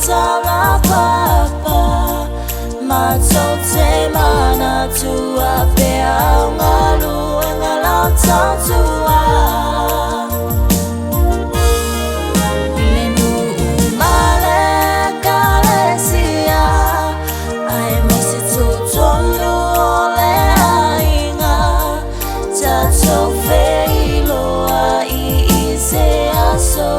tala papa Mato te mana tua pea ngalu ngalau tatua Menu umale kalesia Ai masi tutonu ole ainga Tato feilo ai ise aso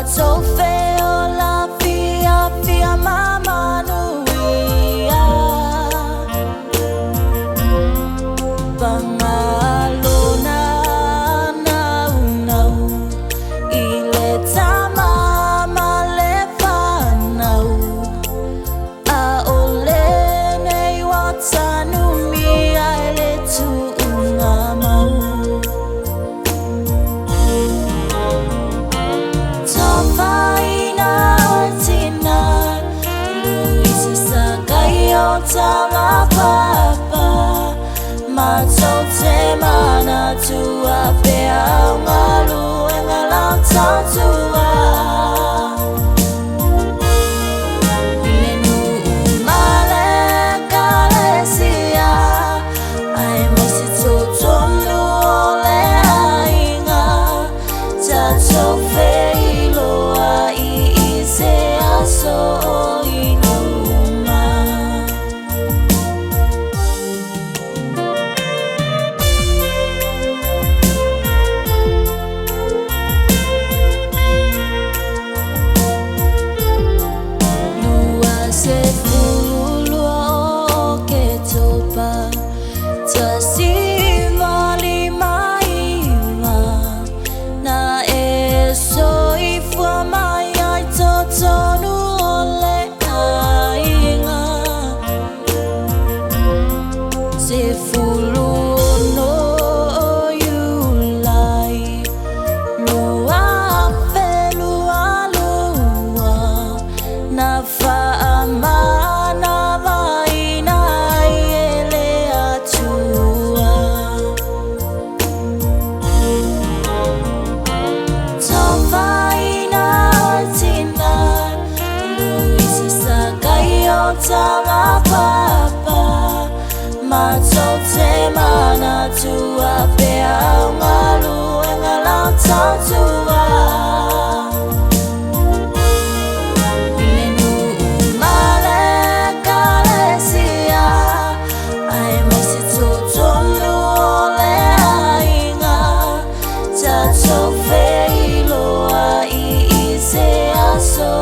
So feo la fia mama nuia Pangalona nau Ile tama malefanau A ole nei watanu mi aile tu ungamau Tala papa Mato te mana tua pea ngalu ngalau tatua Menu umale kalesia Ai masi tutonu ole ainga Tato feilo ai ise aso Tala papa Mato te mana tua pea ngalu ngalau tatua Menu umale kalesia Ai masi tutonu ole ainga Tato feilo ai ise aso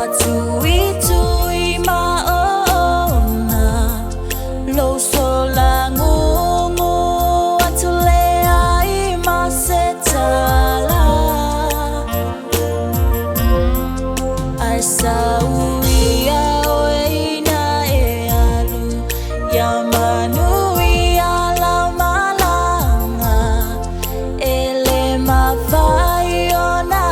Matui maona Lo sola ngungu Atulea I masetala Asa uia oeina e alu Yamanui ala malanga Ele mawai ona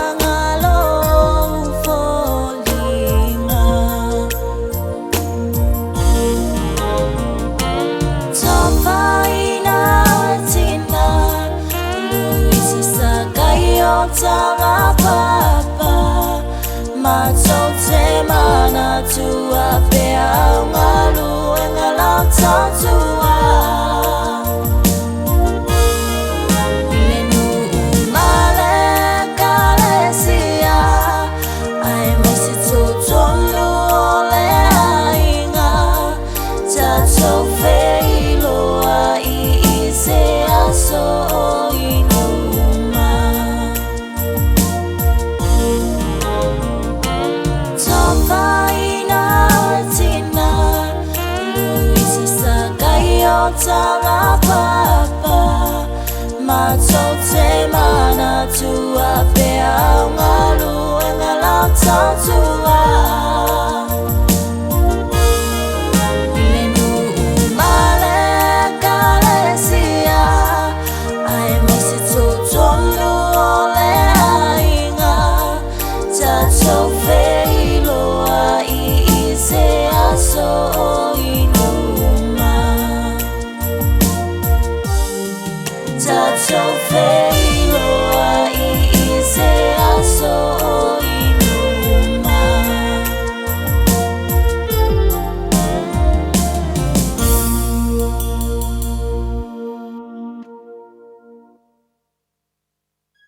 Tala papa Mato te mana tua pea ngalu ngalau tatua Menu umale kalesia Ai masi tutonu ole ainga Tato feilo ai ise aso inuma nga papa ma chau te mana tua pe au nga lu e nga lau tau tua ile nu male kalesia ai me se tu tonu ole ainga ta chau fe lo ai se aso iluma ta chau fe